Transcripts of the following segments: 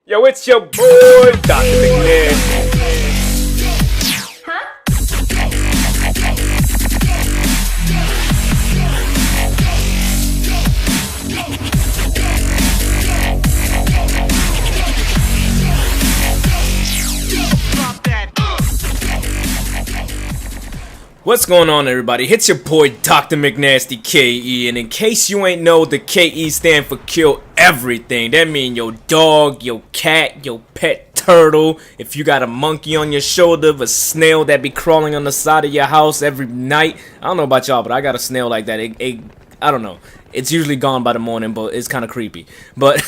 Yo, it's your boy, DrMcNasteeKE. What's going on, everybody? It's your boy DrMcNastee KE, and in case you ain't know, the KE stand for kill everything. That mean your dog, your cat, your pet turtle. If you got a monkey on your shoulder, a snail that be crawling on the side of your house every night. I don't know about y'all, but I got a snail like that. I don't know. It's usually gone by the morning, but it's kind of creepy. But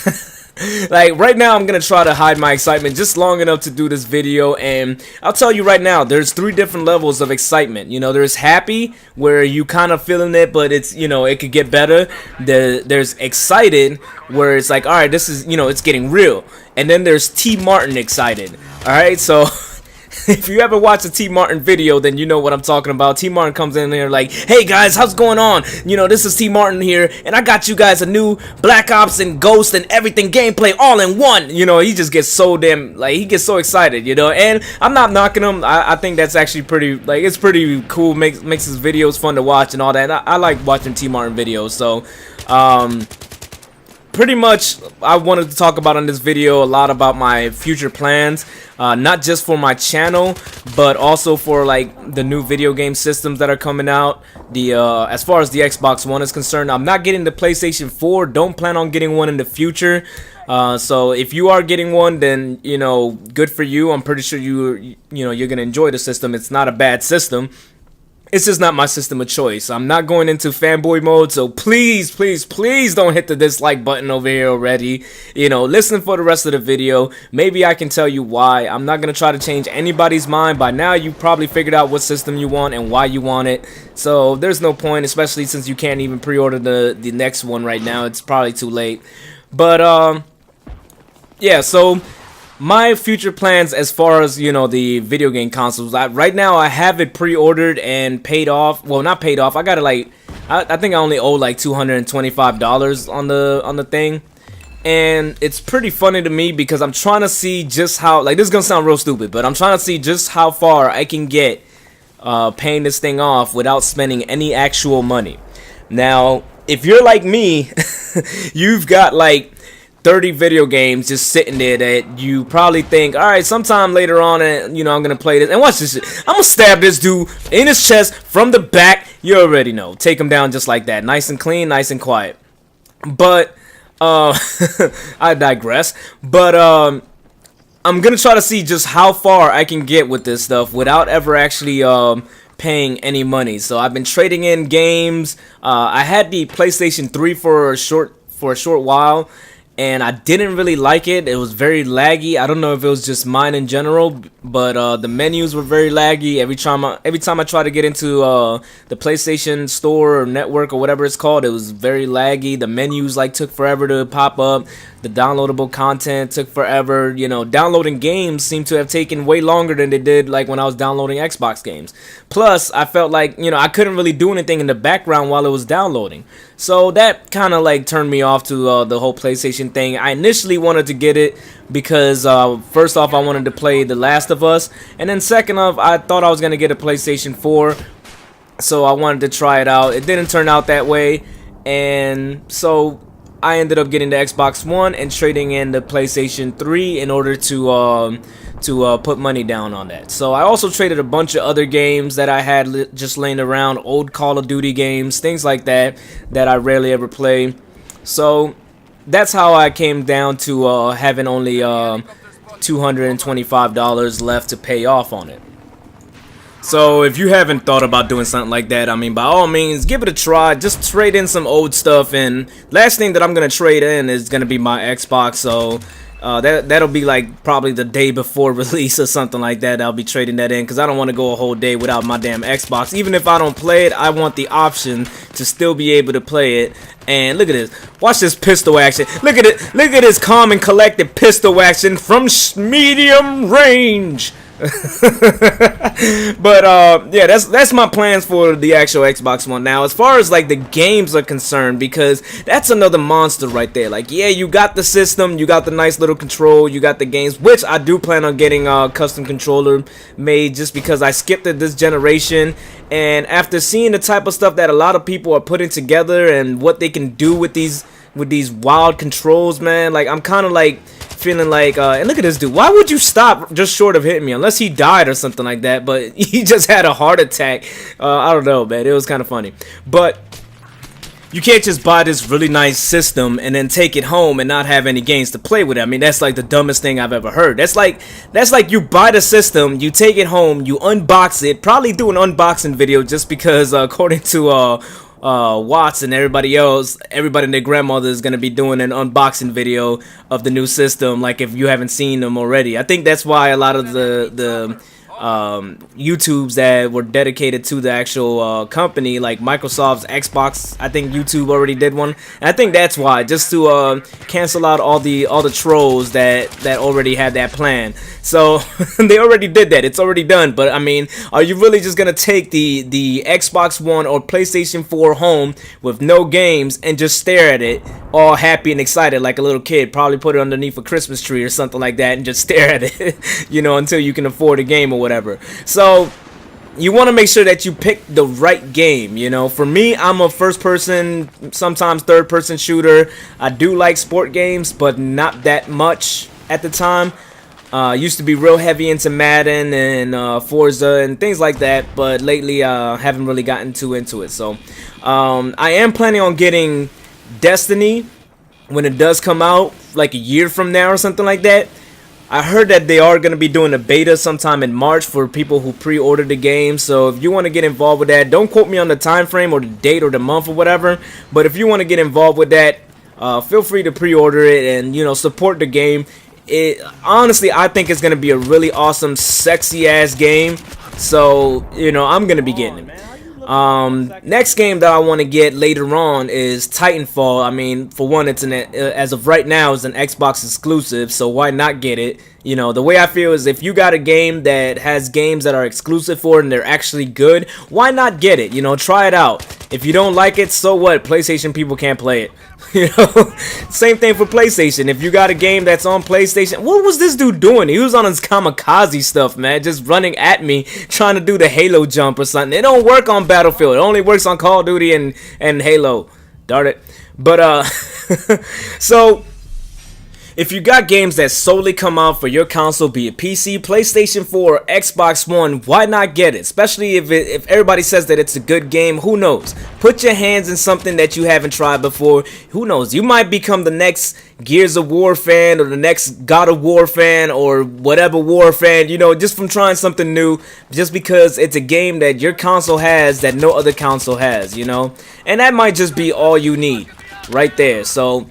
like right now, I'm gonna try to hide my excitement just long enough to do this video, and I'll tell you right now, there's 3 different levels of excitement. You know, there's happy, where you kind of feeling it, but it's, you know, it could get better. There's excited, where it's like, all right, this is, you know, it's getting real. And then there's T Martin excited. All right, so if you ever watch a T Martin video, then you know what I'm talking about. T Martin comes in there like, hey guys, how's going on? You know, this is T Martin here, and I got you guys a new Black Ops and Ghost and everything gameplay all in one. You know, he just gets so damn, like, he gets so excited, you know, and I'm not knocking him. I think that's actually pretty, like, it's pretty cool, makes his videos fun to watch and all that, and I like watching T Martin videos. So, pretty much I wanted to talk about on this video a lot about my future plans, not just for my channel, but also for like the new video game systems that are coming out. As far as the Xbox One is concerned, I'm not getting the PlayStation 4. Don't plan on getting one in the future. So if you are getting one, then, you know, good for you. I'm pretty sure you're gonna enjoy the system. It's not a bad system. It's just not my system of choice. I'm not going into fanboy mode, so please, please, please don't hit the dislike button over here already. You know, listen for the rest of the video. Maybe I can tell you why. I'm not going to try to change anybody's mind. By now, you probably figured out what system you want and why you want it. So there's no point, especially since you can't even pre-order the next one right now. It's probably too late. But, yeah, so my future plans as far as, you know, the video game consoles, right now I have it pre-ordered and paid off. Well, not paid off. I got it like, I think I only owe like $225 on the thing. And it's pretty funny to me because I'm trying to see just how, like, this is gonna sound real stupid, but I'm trying to see just how far I can get paying this thing off without spending any actual money. Now, if you're like me, you've got like 30 video games just sitting there that you probably think, all right, sometime later on, you know, I'm gonna play this. And watch this shit. I'm gonna stab this dude in his chest from the back. You already know. Take him down just like that. Nice and clean, nice and quiet. But I digress. But I'm gonna try to see just how far I can get with this stuff without ever actually paying any money. So I've been trading in games. I had the PlayStation 3 for a short while, and I didn't really like it. It was very laggy. I don't know if it was just mine in general, but the menus were very laggy. Every time I try to get into the PlayStation Store or network or whatever it's called, it was very laggy. The menus like took forever to pop up. The downloadable content took forever. You know, downloading games seemed to have taken way longer than they did like when I was downloading Xbox games. Plus, I felt like, you know, I couldn't really do anything in the background while it was downloading. So that kind of like turned me off to the whole PlayStation thing. I initially wanted to get it because first off, I wanted to play The Last of Us, and then second off, I thought I was gonna get a PlayStation 4, so I wanted to try it out. It didn't turn out that way, and so I ended up getting the Xbox One and trading in the PlayStation 3 in order to put money down on that. So I also traded a bunch of other games that I had just laying around, old Call of Duty games, things like that I rarely ever play. So that's how I came down to having only $225 left to pay off on it. So if you haven't thought about doing something like that, I mean, by all means, give it a try. Just trade in some old stuff, and last thing that I'm gonna trade in is gonna be my Xbox. So that'll be like probably the day before release or something like that. I'll be trading that in because I don't want to go a whole day without my damn Xbox. Even if I don't play it, I want the option to still be able to play it. And look at this. Watch this pistol action. Look at it. Look at this calm and collected pistol action from medium range. But yeah, that's my plans for the actual Xbox One. Now, as far as like the games are concerned, because that's another monster right there. Like, yeah, you got the system, you got the nice little control, you got the games, which I do plan on getting a custom controller made, just because I skipped it this generation. And after seeing the type of stuff that a lot of people are putting together and what they can do with these wild controls, man, like I'm kind of like feeling like, and look at this dude. Why would you stop just short of hitting me? Unless he died or something like that, but he just had a heart attack. I don't know, man. It was kind of funny. But you can't just buy this really nice system and then take it home and not have any games to play with it. I mean, that's like the dumbest thing I've ever heard. That's like you buy the system, you take it home, you unbox it, probably do an unboxing video, just because according to Watts and everybody else, everybody and their grandmother is going to be doing an unboxing video of the new system, like if you haven't seen them already. I think that's why a lot of the YouTubes that were dedicated to the actual company, like Microsoft's Xbox, I think YouTube already did one, and I think that's why, just to cancel out all the trolls that already had that plan. So they already did that. It's already done. But I mean, are you really just gonna take the Xbox One or PlayStation 4 home with no games and just stare at it all happy and excited like a little kid? Probably put it underneath a Christmas tree or something like that and just stare at it, you know, until you can afford a game or whatever. So you want to make sure that you pick the right game. You know, for me, I'm a first person, sometimes third person shooter. I do like sport games, but not that much at the time. Used to be real heavy into Madden and Forza and things like that, but lately haven't really gotten too into it. So I am planning on getting Destiny when it does come out, like a year from now or something like that. I heard that they are going to be doing a beta sometime in March for people who pre-ordered the game. So if you want to get involved with that, don't quote me on the time frame or the date or the month or whatever, but if you want to get involved with that, feel free to pre-order it and, you know, support the game. Honestly, I think it's going to be a really awesome, sexy ass game. So, you know, I'm going to be getting it. Next game that I want to get later on is Titanfall. I mean, for one, it's as of right now, it's an Xbox exclusive, so why not get it? You know, the way I feel is if you got a game that has games that are exclusive for it and they're actually good, why not get it? You know, try it out. If you don't like it, so what? PlayStation people can't play it. You know, same thing for PlayStation. If you got a game that's on PlayStation, what was this dude doing? He was on his kamikaze stuff, man, just running at me, trying to do the Halo jump or something. It don't work on Battlefield. It only works on Call of Duty and Halo. Darn it. But so if you got games that solely come out for your console, be it PC, PlayStation 4, or Xbox One, why not get it? Especially if everybody says that it's a good game, who knows? Put your hands in something that you haven't tried before. Who knows? You might become the next Gears of War fan or the next God of War fan or whatever war fan, you know, just from trying something new, just because it's a game that your console has that no other console has, you know? And that might just be all you need right there. So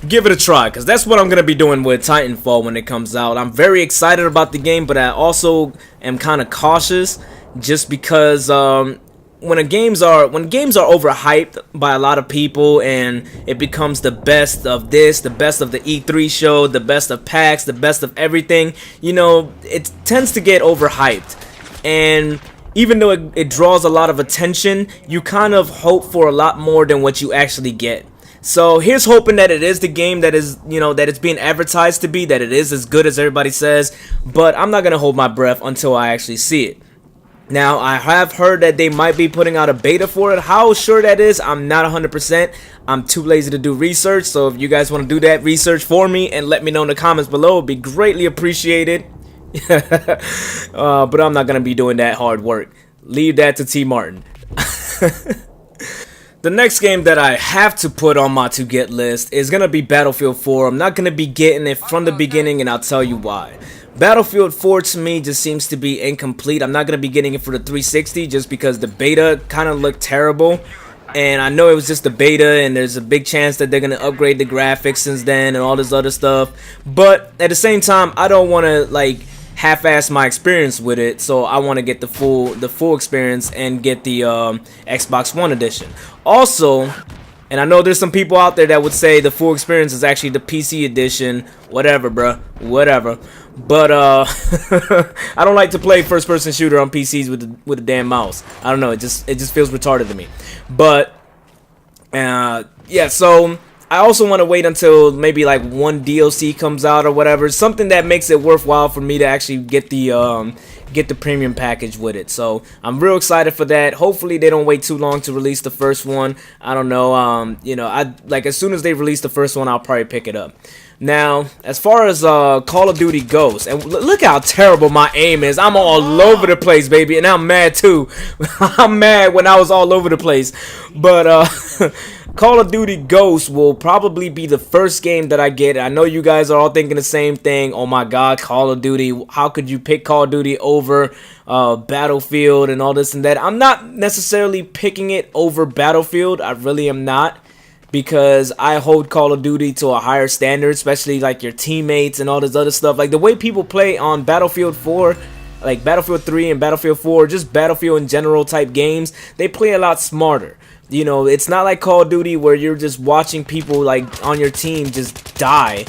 give it a try, because that's what I'm going to be doing with Titanfall when it comes out. I'm very excited about the game, but I also am kind of cautious, just because when games are overhyped by a lot of people and it becomes the best of this, the best of the E3 show, the best of PAX, the best of everything, you know, it tends to get overhyped. And even though it draws a lot of attention, you kind of hope for a lot more than what you actually get. So here's hoping that it is the game that is, you know, that it's being advertised to be, that it is as good as everybody says, but I'm not going to hold my breath until I actually see it. Now, I have heard that they might be putting out a beta for it. How sure that is, I'm not 100%. I'm too lazy to do research, so if you guys want to do that research for me and let me know in the comments below, it would be greatly appreciated. But I'm not going to be doing that hard work. Leave that to T. Martin. The next game that I have to put on my to-get list is going to be Battlefield 4. I'm not going to be getting it from the beginning, and I'll tell you why. Battlefield 4 to me just seems to be incomplete. I'm not going to be getting it for the 360 just because the beta kind of looked terrible. And I know it was just the beta, and there's a big chance that they're going to upgrade the graphics since then and all this other stuff. But at the same time, I don't want to, like, half-ass my experience with it, so I want to get the full experience and get the Xbox One edition. Also, And I know there's some people out there that would say the full experience is actually the PC edition. Whatever, bruh. Whatever. But I don't like to play first-person shooter on PCs with a damn mouse. I don't know. It just feels retarded to me. But yeah. So I also want to wait until maybe like one DLC comes out or whatever. Something that makes it worthwhile for me to actually get the premium package with it. So I'm real excited for that. Hopefully they don't wait too long to release the first one. I don't know. You know, as soon as they release the first one, I'll probably pick it up. Now, as far as Call of Duty goes, and look how terrible my aim is. I'm all over the place, baby, and I'm mad too. I'm mad when I was all over the place. But Call of Duty Ghosts will probably be the first game that I get. I know you guys are all thinking the same thing. Oh my God, Call of Duty. How could you pick Call of Duty over Battlefield and all this and that? I'm not necessarily picking it over Battlefield. I really am not. Because I hold Call of Duty to a higher standard, especially like your teammates and all this other stuff. Like the way people play on Battlefield 4, like Battlefield 3 and Battlefield 4, just Battlefield in general type games, they play a lot smarter. You know, it's not like Call of Duty where you're just watching people like on your team just die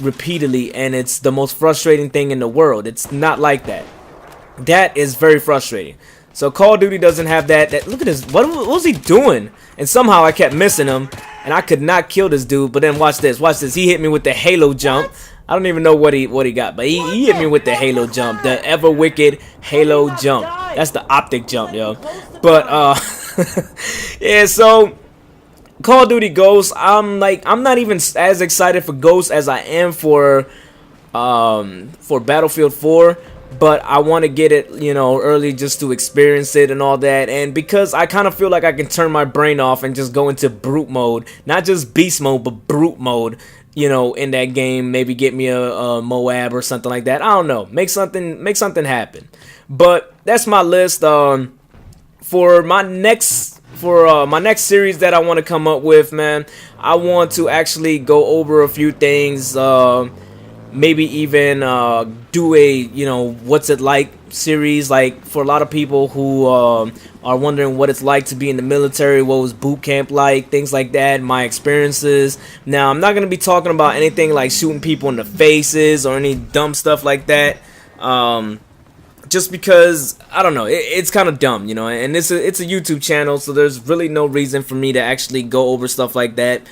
repeatedly, and it's the most frustrating thing in the world. It's not like that. That is very frustrating. So Call of Duty doesn't have that. Look at this. What was he doing? And somehow I kept missing him, and I could not kill this dude. But then watch this. Watch this. He hit me with the Halo jump. I don't even know what he got, but he hit me with the Halo jump, the ever wicked Halo jump. That's the optic jump, yo. But yeah. So Call of Duty Ghosts. I'm not even as excited for Ghosts as I am for Battlefield 4. But I want to get it, you know, early just to experience it and all that. And because I kind of feel like I can turn my brain off and just go into brute mode. Not just beast mode, but brute mode, you know, in that game. Maybe get me a Moab or something like that. I don't know. Make something happen. But that's my list. For my next series that I want to come up with, man, I want to actually go over a few things. Maybe even do a, you know, what's it like series, like for a lot of people who are wondering what it's like to be in the military, what was boot camp like, things like that, my experiences. Now, I'm not going to be talking about anything like shooting people in the faces or any dumb stuff like that, just because, I don't know, it's kind of dumb, you know, and it's a YouTube channel, so there's really no reason for me to actually go over stuff like that.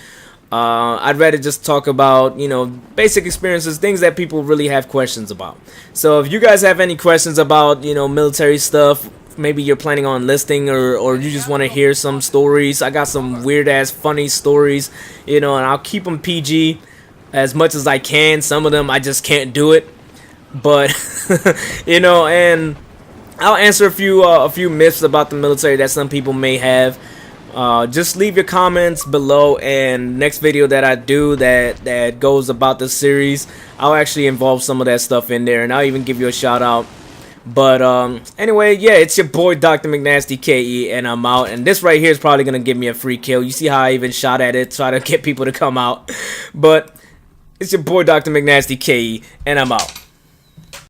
I'd rather just talk about, you know, basic experiences, things that people really have questions about. So if you guys have any questions about, you know, military stuff, maybe you're planning on enlisting, or you just want to hear some stories, I got some weird ass funny stories, you know, and I'll keep them PG as much as I can. Some of them I just can't do it, but you know, and I'll answer a few myths about the military that some people may have. Just leave your comments below, and next video that I do that goes about the series, I'll actually involve some of that stuff in there, and I'll even give you a shout out. But anyway, yeah, it's your boy DrMcNastee KE, and I'm out. And this right here is probably gonna give me a free kill. You see how I even shot at it, try to get people to come out. But it's your boy DrMcNastee KE, and I'm out.